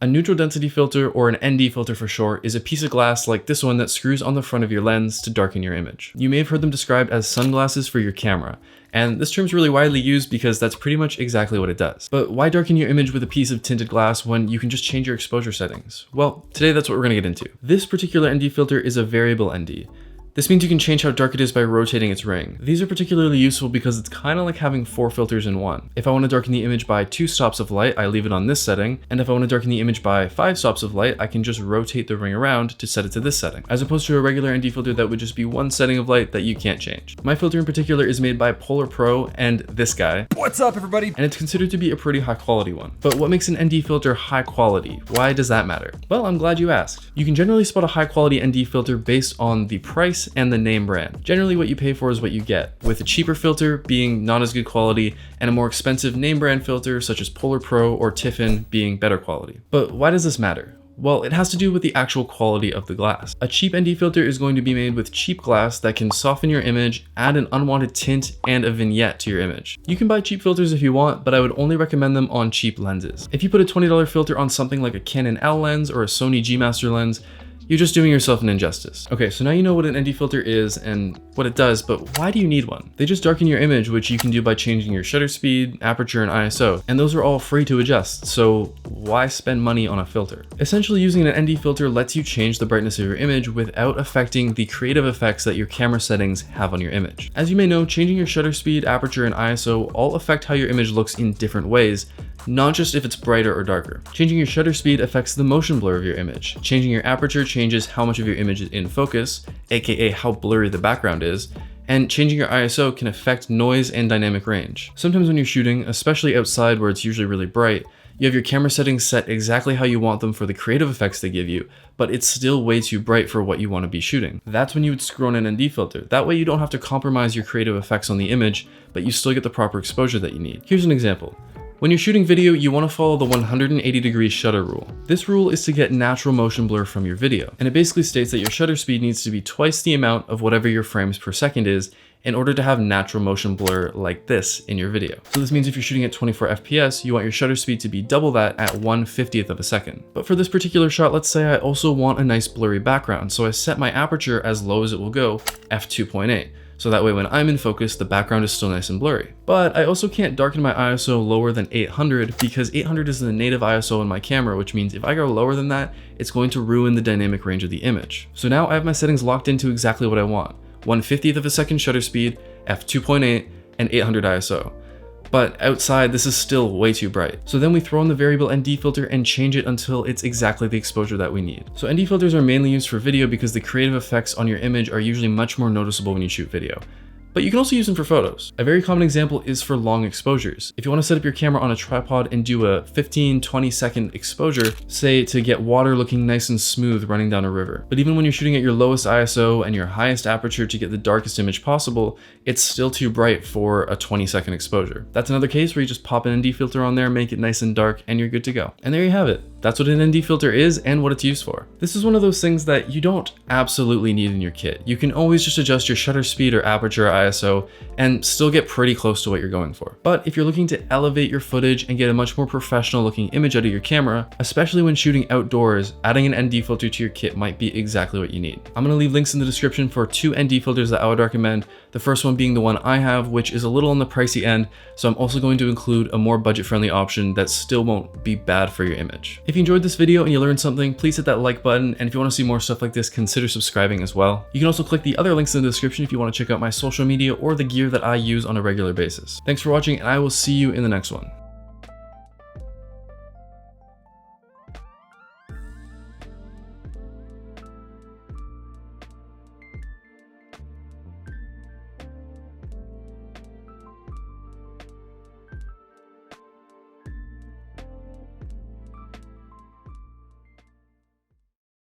A neutral density filter, or an ND filter for short, is a piece of glass like this one that screws on the front of your lens to darken your image. You may have heard them described as sunglasses for your camera, and this term is really widely used because that's pretty much exactly what it does. But why darken your image with a piece of tinted glass when you can just change your exposure settings? Well, today that's what we're going to get into. This particular ND filter is a variable ND. This means you can change how dark it is by rotating its ring. These are particularly useful because it's kind of like having 4 filters in one. If I want to darken the image by 2 stops of light, I leave it on this setting, and if I want to darken the image by 5 stops of light, I can just rotate the ring around to set it to this setting, as opposed to a regular ND filter that would just be one setting of light that you can't change. My filter in particular is made by Polar Pro and this guy. What's up, everybody? And it's considered to be a pretty high quality one. But what makes an ND filter high quality? Why does that matter? Well, I'm glad you asked. You can generally spot a high quality ND filter based on the price and the name brand. Generally, what you pay for is what you get, with a cheaper filter being not as good quality and a more expensive name brand filter such as Polar Pro or Tiffin being better quality. But why does this matter? Well, it has to do with the actual quality of the glass. A cheap ND filter is going to be made with cheap glass that can soften your image, add an unwanted tint, and a vignette to your image. You can buy cheap filters if you want, but I would only recommend them on cheap lenses. If you put a $20 filter on something like a Canon L lens or a Sony G Master lens, you're just doing yourself an injustice. Okay, so now you know what an ND filter is and what it does, but why do you need one? They just darken your image, which you can do by changing your shutter speed, aperture, and ISO, and those are all free to adjust, so why spend money on a filter? Essentially, using an ND filter lets you change the brightness of your image without affecting the creative effects that your camera settings have on your image. As you may know, changing your shutter speed, aperture, and ISO all affect how your image looks in different ways, not just if it's brighter or darker. Changing your shutter speed affects the motion blur of your image. Changing your aperture changes how much of your image is in focus, aka how blurry the background is, and changing your ISO can affect noise and dynamic range. Sometimes when you're shooting, especially outside where it's usually really bright, you have your camera settings set exactly how you want them for the creative effects they give you, but it's still way too bright for what you want to be shooting. That's when you would screw on an ND filter. That way you don't have to compromise your creative effects on the image, but you still get the proper exposure that you need. Here's an example. When you're shooting video, you want to follow the 180-degree shutter rule. This rule is to get natural motion blur from your video, and it basically states that your shutter speed needs to be twice the amount of whatever your frames per second is in order to have natural motion blur like this in your video. So this means if you're shooting at 24 FPS, you want your shutter speed to be double that at 1/50th of a second. But for this particular shot, let's say I also want a nice blurry background, so I set my aperture as low as it will go, f2.8. So that way when I'm in focus, the background is still nice and blurry. But I also can't darken my ISO lower than 800 because 800 is the native ISO in my camera, which means if I go lower than that, it's going to ruin the dynamic range of the image. So now I have my settings locked into exactly what I want. 1/50th of a second shutter speed, f2.8, and 800 ISO. But outside, this is still way too bright. So then we throw in the variable ND filter and change it until it's exactly the exposure that we need. So ND filters are mainly used for video because the creative effects on your image are usually much more noticeable when you shoot video. But you can also use them for photos. A very common example is for long exposures. If you want to set up your camera on a tripod and do a 15-20 second exposure, say to get water looking nice and smooth running down a river. But even when you're shooting at your lowest ISO and your highest aperture to get the darkest image possible, it's still too bright for a 20-second exposure. That's another case where you just pop an ND filter on there, make it nice and dark, and you're good to go. And there you have it. That's what an ND filter is and what it's used for. This is one of those things that you don't absolutely need in your kit. You can always just adjust your shutter speed or aperture or ISO and still get pretty close to what you're going for. But if you're looking to elevate your footage and get a much more professional looking image out of your camera, especially when shooting outdoors, adding an ND filter to your kit might be exactly what you need. I'm gonna leave links in the description for 2 ND filters that I would recommend. The first one being the one I have, which is a little on the pricey end. So I'm also going to include a more budget-friendly option that still won't be bad for your image. If you enjoyed this video and you learned something, please hit that like button. And if you want to see more stuff like this, consider subscribing as well. You can also click the other links in the description if you want to check out my social media or the gear that I use on a regular basis. Thanks for watching, and I will see you in the next one.